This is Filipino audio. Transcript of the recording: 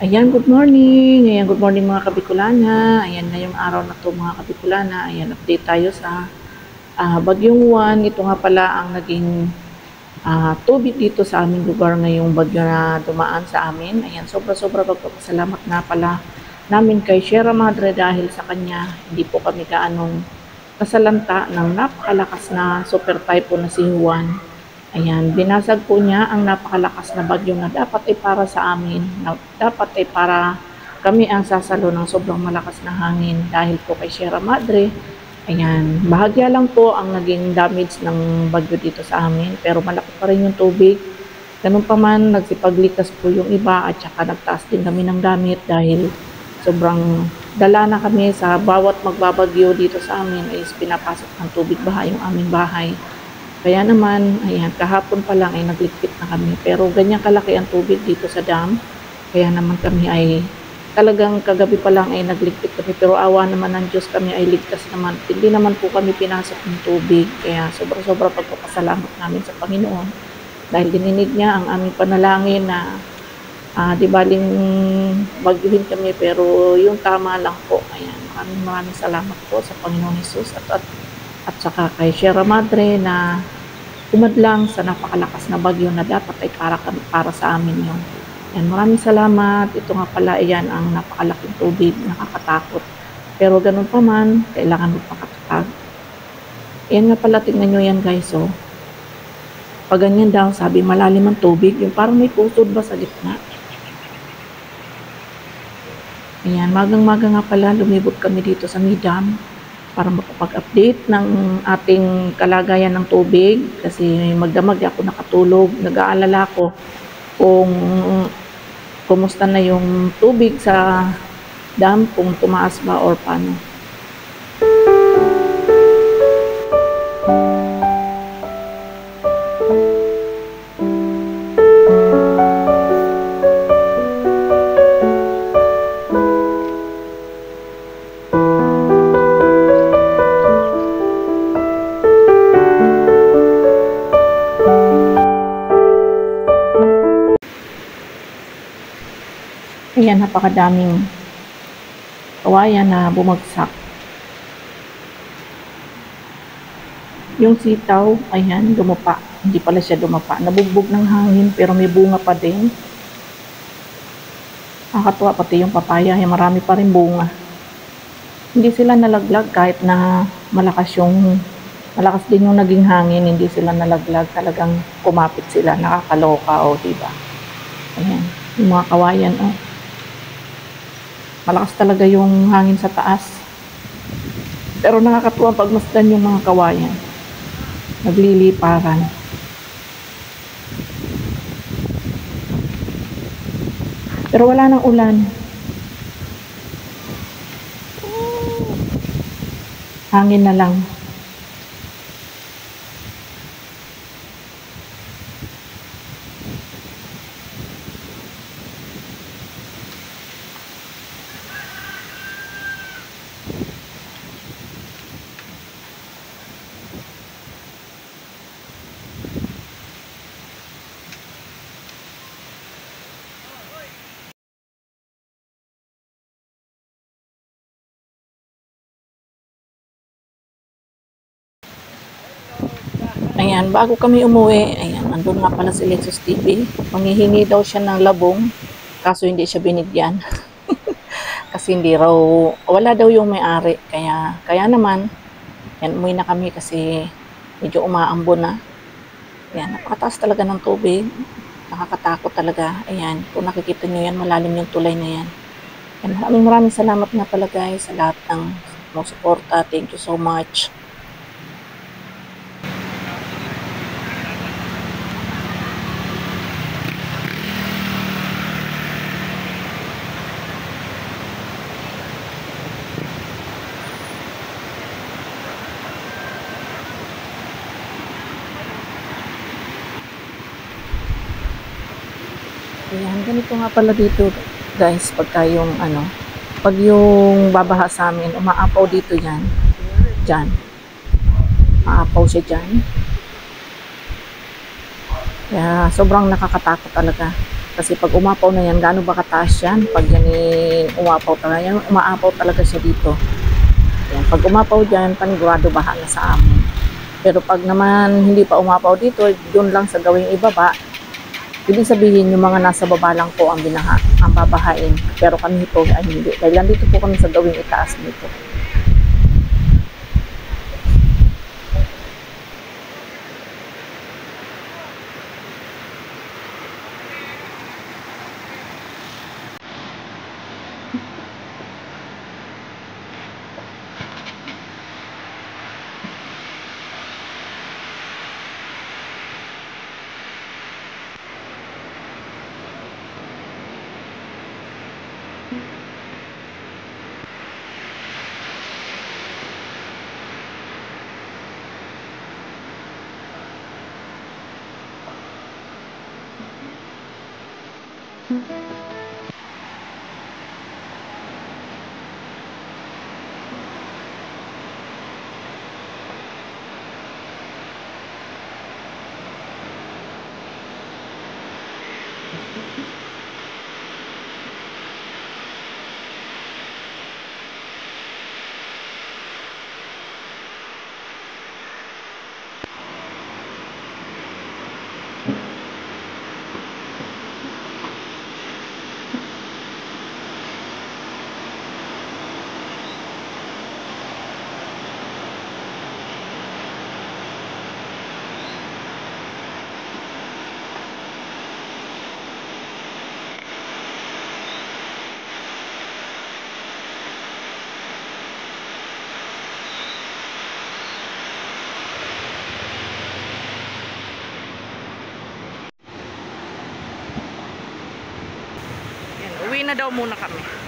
Ayan, good morning. Ayan, good morning mga Kabicolana. Ayan, ngayong araw na to mga Kabicolana. Ayan, update tayo sa Bagyong Juan. Ito nga pala ang naging tubig dito sa aming lugar ngayong bagyo na dumaan sa amin. Ayan, sobra-sobra pagpapasalamat nga pala namin kay Sierra Madre dahil sa kanya hindi po kami gaanong nasalanta ng napakalakas na super typhoon na si Juan. Ayan, binasag po niya ang napakalakas na bagyo na dapat ay para sa amin, na dapat ay para kami ang sasalo ng sobrang malakas na hangin dahil po kay Sierra Madre. Ayan, bahagya lang po ang naging damage ng bagyo dito sa amin, pero malaki pa rin yung tubig. Ganun pa man, nagsipaglikas po yung iba at saka nagtaas din kami ng gamit dahil sobrang dala na kami sa bawat magbabagyo dito sa amin ay pinapasok ng tubig baha yung aming bahay. Kaya naman, ayan, kahapon pa lang ay nagligpit na kami. Pero ganyan kalaki ang tubig dito sa dam. Kaya naman kami ay talagang kagabi pa lang ay nagligpit kami. Pero awa naman ng Diyos kami ay ligtas naman. Hindi naman po kami pinasok ng tubig. Kaya sobra-sobra pagpapasalamat namin sa Panginoon. Dahil dininig niya ang aming panalangin na di baling bagyuhin kami. Pero yung tama lang po. Ayan, maraming salamat po sa Panginoon Jesus at saka kay Sierra Madre na umadlang sa napakalakas na bagyo na dapat ay para sa amin yun. Yan, maraming salamat. Ito nga pala, yan ang napakalaking tubig, nakakatakot. Pero ganun pa man, kailangan mo pakatatag. Yan nga pala, tingnan nyo yan guys. So, pag ganyan daw, sabi malalim ang tubig, yung parang may pusod ba sa gitna. Ayan, magang-maga nga pala, lumibot kami dito sa Midam para makapag-update ng ating kalagayan ng tubig kasi magdamag ako nakatulog, nag-aalala ko kung kumusta na yung tubig sa dam, kung tumaas ba or paano. Ayan, napakadaming kawayan na bumagsak. Yung sitaw, ayan, dumapa. Hindi pala siya dumapa. Nabugbog ng hangin pero may bunga pa din. Nakakatuwa pati yung papaya, ay marami pa rin bunga. Hindi sila nalaglag kahit na malakas din yung naging hangin, hindi sila nalaglag. Talagang kumapit sila, nakakaloka diba? Ayan, yung mga kawayan malakas talaga yung hangin sa taas. Pero nakakatuwa pagmasdan yung mga kawayan. Nagliliparan. Pero wala nang ulan. Hangin na lang. Ayan, bago kami umuwi, ayan, nandun nga pala si Lexus TV. Manghihingi daw siya ng labong, kaso hindi siya binigyan. Kasi hindi raw, wala daw yung may-ari. Kaya naman, yan, umuwi na kami kasi medyo umaambo na. Ayan, napakataas talaga ng tubig. Nakakatakot talaga. Ayan, kung nakikita nyo yan, malalim yung tulay na yan. Ayan, maraming salamat nga pala guys sa lahat ng suporta. Thank you so much. Ayan, ganito nga pala dito guys, pag yung babaha sa amin, umaapaw dito yan. Diyan. Maapaw siya dyan. Kaya sobrang nakakatakot talaga. Kasi pag umapaw na yan, gaano ba kataas yan? Pag yan umapaw talaga, yan, umaapaw talaga siya dito. Yan, pag umapaw dyan, panigurado baha na sa amin. Pero pag naman hindi pa umapaw dito, doon lang sa gawing ibaba, ibig sabihin yung mga nasa baba lang po ang binaha, ang babahain. Pero kami po ay hindi. Dahil nandito po kami sa gawing itaas nito. Yan, uwi na daw muna kami.